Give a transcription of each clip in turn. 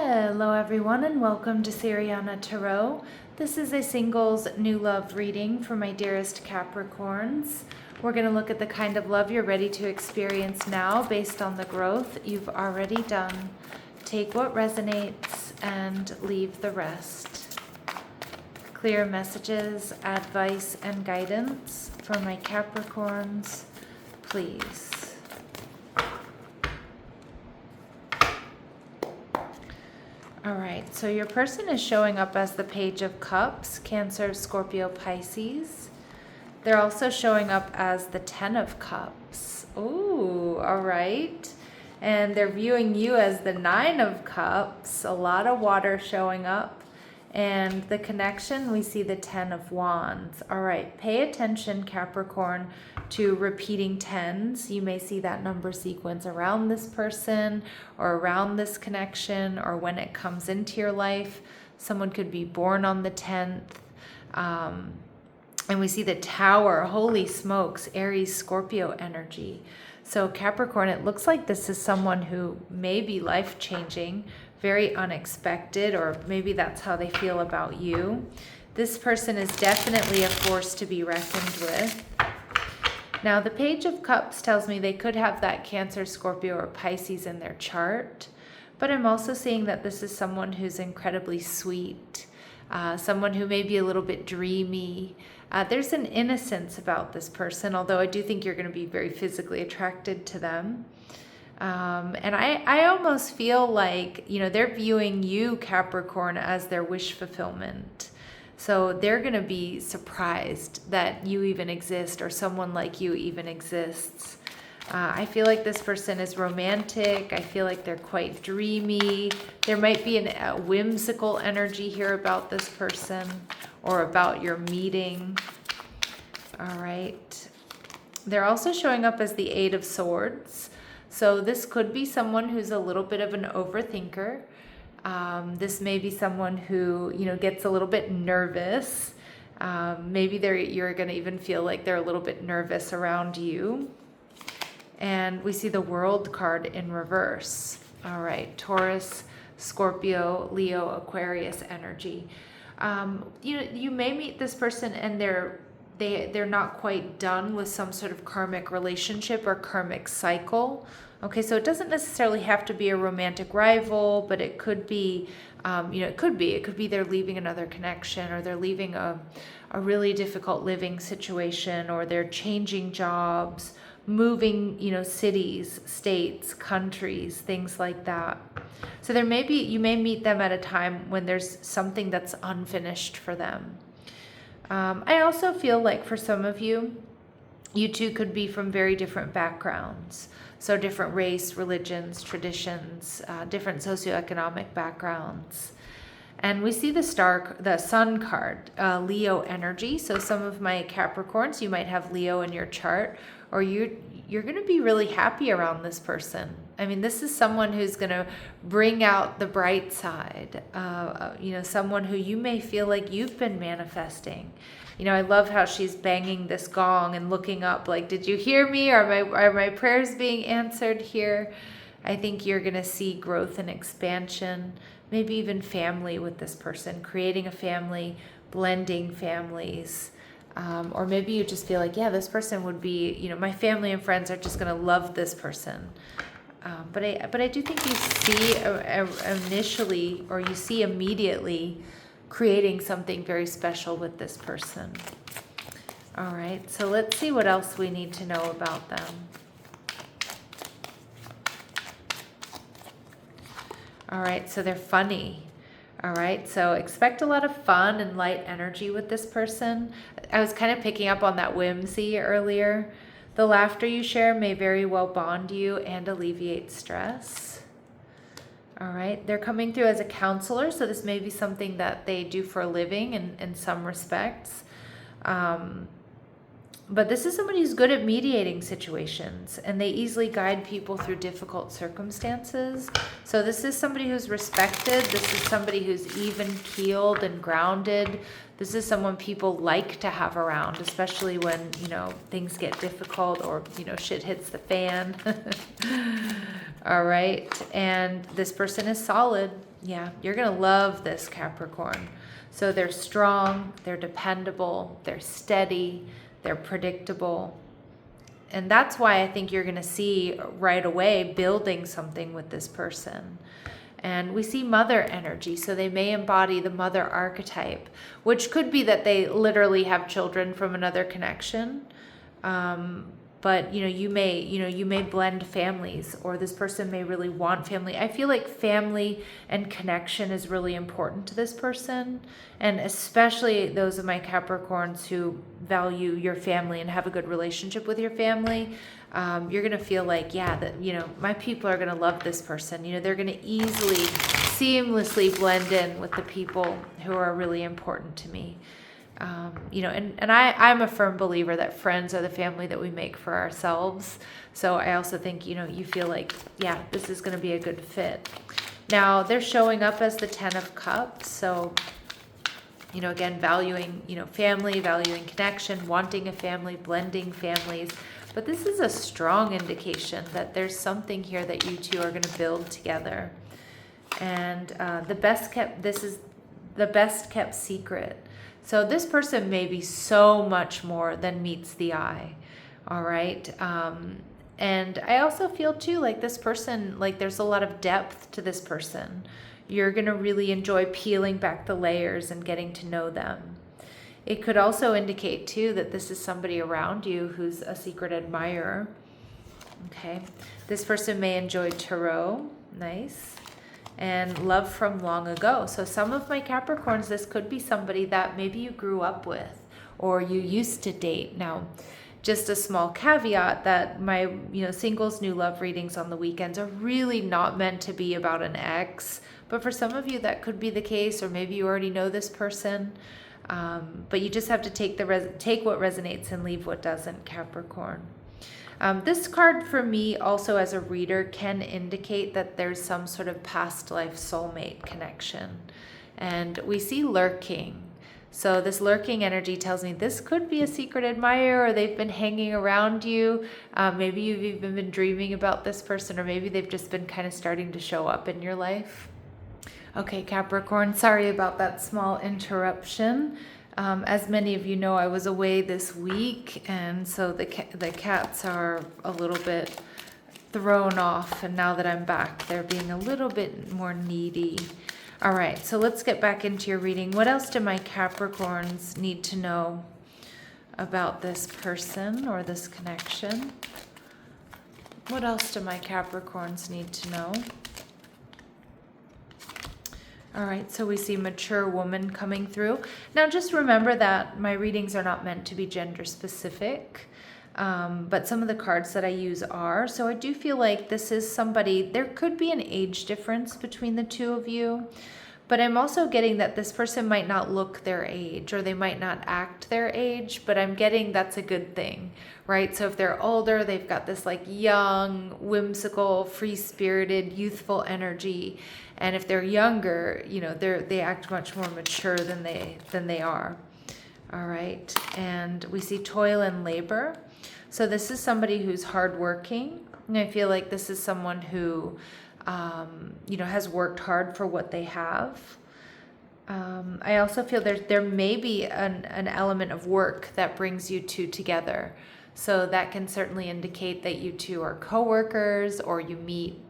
Hello everyone and welcome to Siriana Tarot. This is a singles new love reading for my dearest Capricorns. We're going to look at the kind of love you're ready to experience now based on the growth you've already done. Take what resonates and leave the rest. Clear messages, advice, and guidance for my Capricorns, please. All right, so your person is showing up as the Page of Cups, Cancer, Scorpio, Pisces. They're also showing up as the Ten of Cups. Ooh, all right. And they're viewing you as the Nine of Cups, a lot of water showing up. And the connection, we see the Ten of Wands. All right, pay attention, Capricorn, to repeating tens. You may see that number sequence around this person or around this connection or when it comes into your life. Someone could be born on the 10th. And we see the Tower, holy smokes, Aries, Scorpio energy. So Capricorn, it looks like this is someone who may be life-changing, very unexpected, or maybe that's how they feel about you. This person is definitely a force to be reckoned with. Now, the Page of Cups tells me they could have that Cancer, Scorpio, or Pisces in their chart, but I'm also seeing that this is someone who's incredibly sweet, someone who may be a little bit dreamy. There's an innocence about this person, although I do think you're going to be very physically attracted to them. And I almost feel like, they're viewing you, Capricorn, as their wish fulfillment. So they're going to be surprised that you even exist or someone like you even exists. I feel like this person is romantic. I feel like they're quite dreamy. There might be a whimsical energy here about this person or about your meeting. All right. They're also showing up as the Eight of Swords. So this could be someone who's a little bit of an overthinker. This may be someone who, gets a little bit nervous. Maybe you're going to even feel like they're a little bit nervous around you. And we see the World card in reverse. All right, Taurus, Scorpio, Leo, Aquarius energy. You may meet this person and they're not quite done with some sort of karmic relationship or karmic cycle. Okay, so it doesn't necessarily have to be a romantic rival, but it could be, it could be they're leaving another connection, or they're leaving a really difficult living situation, or they're changing jobs, moving, cities, states, countries, things like that. So you may meet them at a time when there's something that's unfinished for them. I also feel like for some of you, you two could be from very different backgrounds. So different race, religions, traditions, different socioeconomic backgrounds. And we see the Sun card, Leo energy. So some of my Capricorns, you might have Leo in your chart, or you're going to be really happy around this person. I mean, this is someone who's going to bring out the bright side, someone who you may feel like you've been manifesting. I love how she's banging this gong and looking up like, did you hear me? Are my prayers being answered here? I think you're going to see growth and expansion, maybe even family with this person, creating a family, blending families. Or maybe you just feel like, yeah, this person would be, my family and friends are just going to love this person. But I do think you see initially, or you see immediately, creating something very special with this person. All right, so let's see what else we need to know about them. All right, so they're funny. All right, so expect a lot of fun and light energy with this person. I was kind of picking up on that whimsy earlier. The laughter you share may very well bond you and alleviate stress. All right, they're coming through as a counselor, so this may be something that they do for a living in some respects. But this is somebody who's good at mediating situations, and they easily guide people through difficult circumstances. So this is somebody who's respected. This is somebody who's even-keeled and grounded. This is someone people like to have around, especially when, things get difficult or, shit hits the fan. All right. And this person is solid. Yeah, you're going to love this Capricorn. So they're strong, they're dependable, they're steady, they're predictable. And that's why I think you're going to see right away building something with this person. And we see mother energy, so they may embody the mother archetype, which could be that they literally have children from another connection. But you may blend families, or this person may really want family. I feel like family and connection is really important to this person, and especially those of my Capricorns who value your family and have a good relationship with your family. You're gonna feel like, yeah, that my people are gonna love this person. They're gonna easily, seamlessly blend in with the people who are really important to me. I'm a firm believer that friends are the family that we make for ourselves. So I also think, you feel like, yeah, this is going to be a good fit. Now they're showing up as the 10 of Cups. So, again, valuing, family, valuing connection, wanting a family, blending families. But this is a strong indication that there's something here that you two are going to build together. And this is the best kept secret. So this person may be so much more than meets the eye, all right? And I also feel too like this person, like there's a lot of depth to this person. You're gonna really enjoy peeling back the layers and getting to know them. It could also indicate too that this is somebody around you who's a secret admirer, okay? This person may enjoy tarot, nice. And love from long ago. So some of my Capricorns, this could be somebody that maybe you grew up with or you used to date. Now, just a small caveat that my singles new love readings on the weekends are really not meant to be about an ex, but for some of you that could be the case, or maybe you already know this person, but you just have to take what resonates and leave what doesn't, Capricorn. This card for me also as a reader can indicate that there's some sort of past life soulmate connection. And we see lurking. So this lurking energy tells me this could be a secret admirer, or they've been hanging around you. Maybe you've even been dreaming about this person, or maybe they've just been kind of starting to show up in your life. Okay, Capricorn, sorry about that small interruption. As many of you know, I was away this week, and so the cats are a little bit thrown off, and now that I'm back, they're being a little bit more needy. All right, so let's get back into your reading. What else do my Capricorns need to know about this person or this connection? What else do my Capricorns need to know? All right, so we see mature woman coming through. Now, just remember that my readings are not meant to be gender specific, but some of the cards that I use are. So I do feel like this is somebody, there could be an age difference between the two of you, but I'm also getting that this person might not look their age, or they might not act their age, but I'm getting that's a good thing, right? So if they're older, they've got this like young, whimsical, free-spirited, youthful energy. And if they're younger, they act much more mature than they are. All right. And we see toil and labor. So this is somebody who's hardworking. And I feel like this is someone who, has worked hard for what they have. I also feel there may be an element of work that brings you two together. So that can certainly indicate that you two are coworkers, or you meet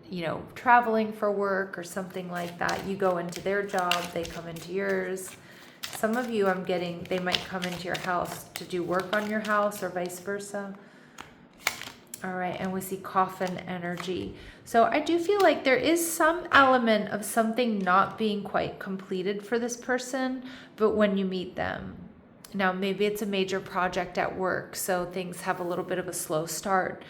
traveling for work or something like that. You go into their job, they come into yours. Some of you, I'm getting, they might come into your house to do work on your house, or vice versa. All right, and we see coffin energy. So I do feel like there is some element of something not being quite completed for this person, but when you meet them. Now, maybe it's a major project at work, so things have a little bit of a slow start.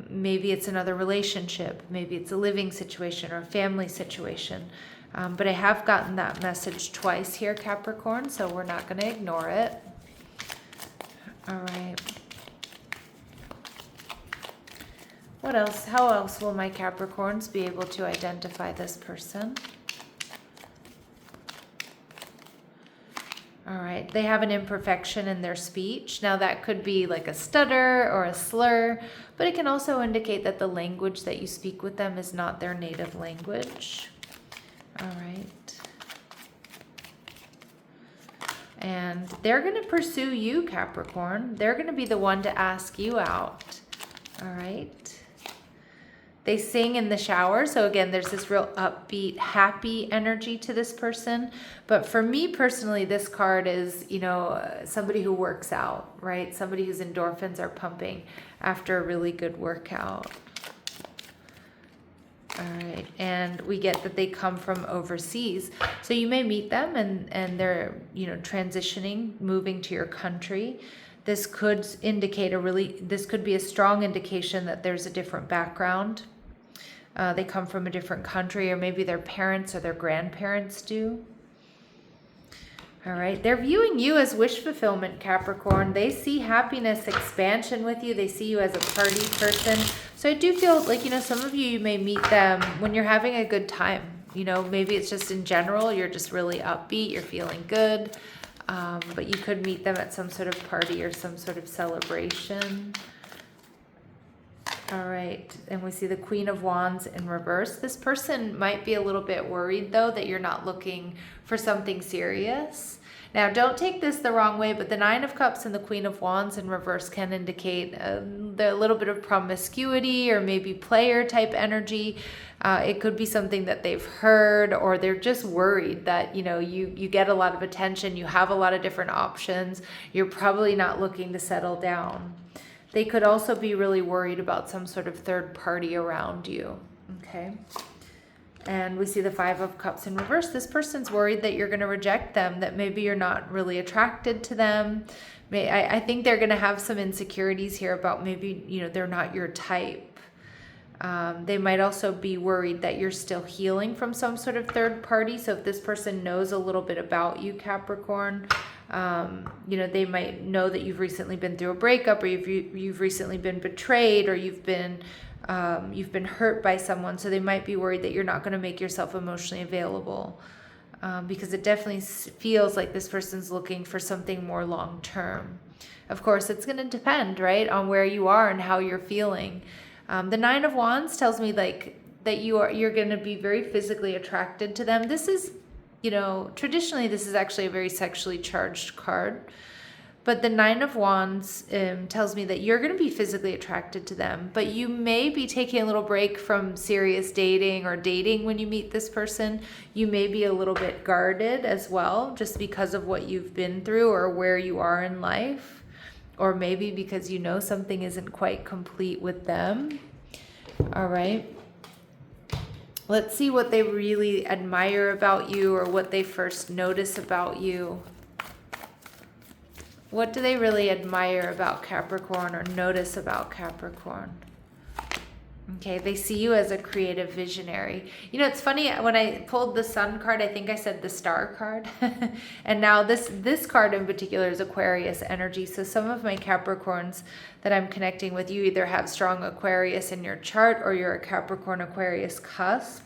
Maybe it's another relationship. Maybe it's a living situation or a family situation. But I have gotten that message twice here, Capricorn, so we're not going to ignore it. All right. What else? How else will my Capricorns be able to identify this person? All right, they have an imperfection in their speech. Now that could be like a stutter or a slur, but it can also indicate that the language that you speak with them is not their native language. All right. And they're going to pursue you, Capricorn. They're going to be the one to ask you out. All right. They sing in the shower. So again, there's this real upbeat, happy energy to this person. But for me personally, this card is, somebody who works out, right? Somebody whose endorphins are pumping after a really good workout. All right, and we get that they come from overseas. So you may meet them and they're, transitioning, moving to your country. This could indicate this could be a strong indication that there's a different background. They come from a different country, or maybe their parents or their grandparents do. All right, they're viewing you as wish fulfillment, Capricorn. They see happiness, expansion with you. They see you as a party person. So I do feel like, some of you may meet them when you're having a good time. Maybe it's just in general, you're just really upbeat, you're feeling good. But you could meet them at some sort of party or some sort of celebration. All right, and we see the Queen of Wands in reverse. This person might be a little bit worried, though, that you're not looking for something serious. Now, don't take this the wrong way, but the Nine of Cups and the Queen of Wands in reverse can indicate a little bit of promiscuity or maybe player type energy. It could be something that they've heard, or they're just worried that, you get a lot of attention, you have a lot of different options, you're probably not looking to settle down. They could also be really worried about some sort of third party around you, okay? And we see the Five of Cups in reverse. This person's worried that you're going to reject them, that maybe you're not really attracted to them. I think they're going to have some insecurities here about maybe, they're not your type. They might also be worried that you're still healing from some sort of third party. So if this person knows a little bit about you, Capricorn, they might know that you've recently been through a breakup, or you've recently been betrayed, or you've been hurt by someone. So they might be worried that you're not going to make yourself emotionally available, because it definitely feels like this person's looking for something more long term. Of course, it's going to depend, right, on where you are and how you're feeling. The Nine of Wands tells me that you're going to be very physically attracted to them. This is, traditionally this is actually a very sexually charged card. But the Nine of Wands tells me that you're going to be physically attracted to them, but you may be taking a little break from serious dating or dating when you meet this person. You may be a little bit guarded as well, just because of what you've been through or where you are in life, or maybe because something isn't quite complete with them. All right. Let's see what they really admire about you, or what they first notice about you. What do they really admire about Capricorn or notice about Capricorn? Okay, they see you as a creative visionary. It's funny, when I pulled the Sun card, I think I said the Star card. And now this card in particular is Aquarius energy. So some of my Capricorns that I'm connecting with, you either have strong Aquarius in your chart, or you're a Capricorn Aquarius cusp.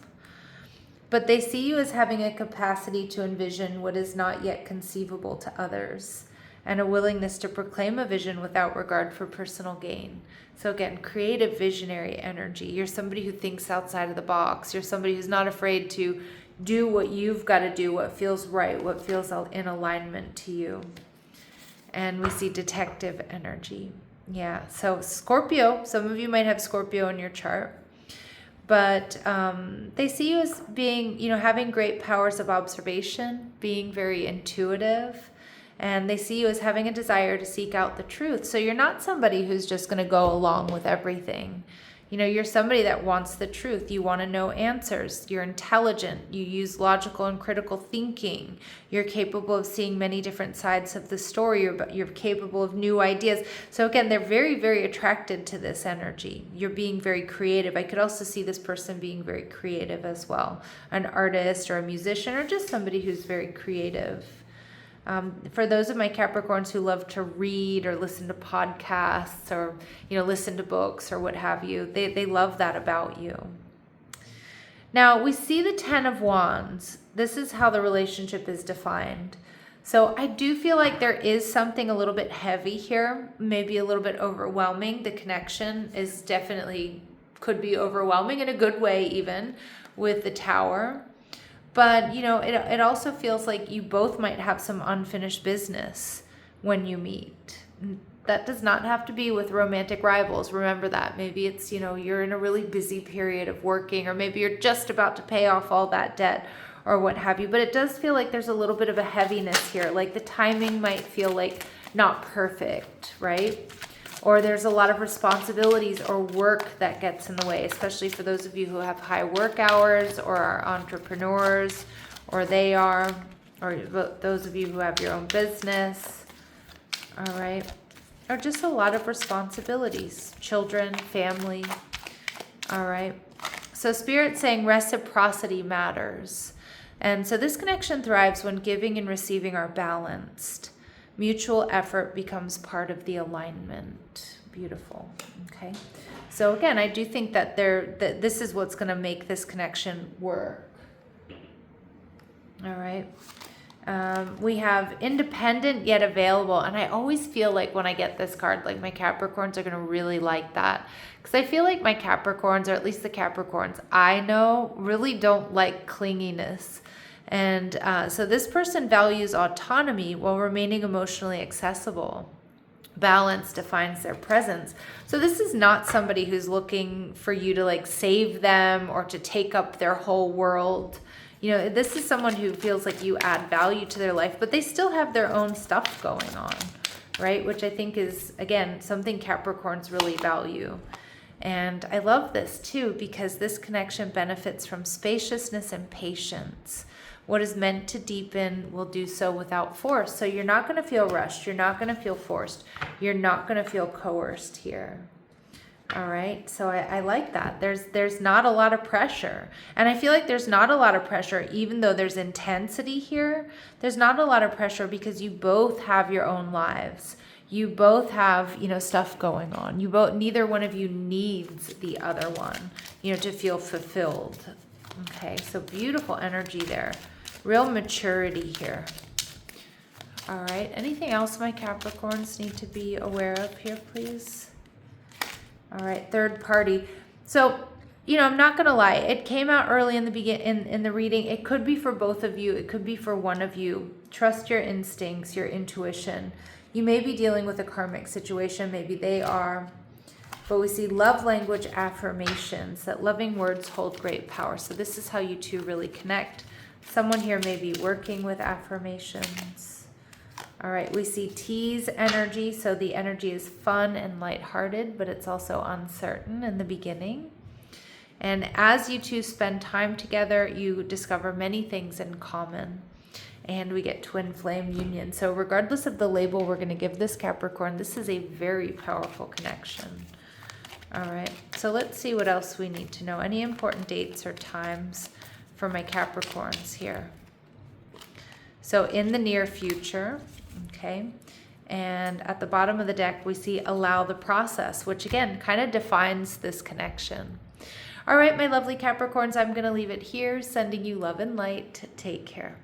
But they see you as having a capacity to envision what is not yet conceivable to others, and a willingness to proclaim a vision without regard for personal gain. So again, creative visionary energy. You're somebody who thinks outside of the box. You're somebody who's not afraid to do what you've got to do, what feels right, what feels in alignment to you. And we see detective energy. Yeah, so Scorpio, some of you might have Scorpio in your chart. But they see you as being, having great powers of observation, being very intuitive. And they see you as having a desire to seek out the truth. So you're not somebody who's just going to go along with everything. You're somebody that wants the truth. You want to know answers. You're intelligent. You use logical and critical thinking. You're capable of seeing many different sides of the story. You're capable of new ideas. So again, they're very, very attracted to this energy. You're being very creative. I could also see this person being very creative as well. An artist or a musician, or just somebody who's very creative. For those of my Capricorns who love to read or listen to podcasts, or listen to books or what have you, they love that about you. Now we see the Ten of Wands. This is how the relationship is defined. So I do feel like there is something a little bit heavy here, maybe a little bit overwhelming. The connection is definitely could be overwhelming in a good way, even with the Tower. But, you know, it also feels like you both might have some unfinished business when you meet. That does not have to be with romantic rivals. Remember that. Maybe it's, you know, you're in a really busy period of working, or maybe you're just about to pay off all that debt or what have you. But it does feel like there's a little bit of a heaviness here. Like the timing might feel like not perfect, right? Or there's a lot of responsibilities or work that gets in the way, especially for those of you who have high work hours or are entrepreneurs, or those of you who have your own business, all right? Or just a lot of responsibilities, children, family, all right? So Spirit's saying reciprocity matters. And so this connection thrives when giving and receiving are balanced. Mutual effort becomes part of the alignment. Beautiful. Okay. So again, I do think that this is what's going to make this connection work. All right. We have independent yet available. And I always feel like when I get this card, like my Capricorns are going to really like that. Because I feel like my Capricorns, or at least the Capricorns I know, really don't like clinginess. And so this person values autonomy while remaining emotionally accessible. Balance defines their presence. So this is not somebody who's looking for you to like save them or to take up their whole world. You know, this is someone who feels like you add value to their life, but they still have their own stuff going on, right? Which I think is, again, something Capricorns really value. And I love this too, because this connection benefits from spaciousness and patience. What is meant to deepen will do so without force. So you're not going to feel rushed. You're not going to feel forced. You're not going to feel coerced here. All right. So I like that. There's not a lot of pressure. And I feel like there's not a lot of pressure, even though there's intensity here. There's not a lot of pressure because you both have your own lives. You both have, you know, stuff going on. Neither one of you needs the other one, you know, to feel fulfilled. Okay. So beautiful energy there. Real maturity here. All right. Anything else my Capricorns need to be aware of here, please? All right. Third party. So, you know, I'm not going to lie. It came out early in the in the reading. It could be for both of you. It could be for one of you. Trust your instincts, your intuition. You may be dealing with a karmic situation. Maybe they are. But we see love language affirmations, that loving words hold great power. So this is how you two really connect. Someone here may be working with affirmations. All right, we see tease energy. So the energy is fun and lighthearted, but it's also uncertain in the beginning. And as you two spend time together, you discover many things in common. And we get twin flame union. So regardless of the label we're going to give this Capricorn, this is a very powerful connection. All right, so let's see what else we need to know. Any important dates or times for my Capricorns here? So in the near future, okay, and at the bottom of the deck, we see allow the process, which again, kind of defines this connection. All right, my lovely Capricorns, I'm going to leave it here, sending you love and light. Take care.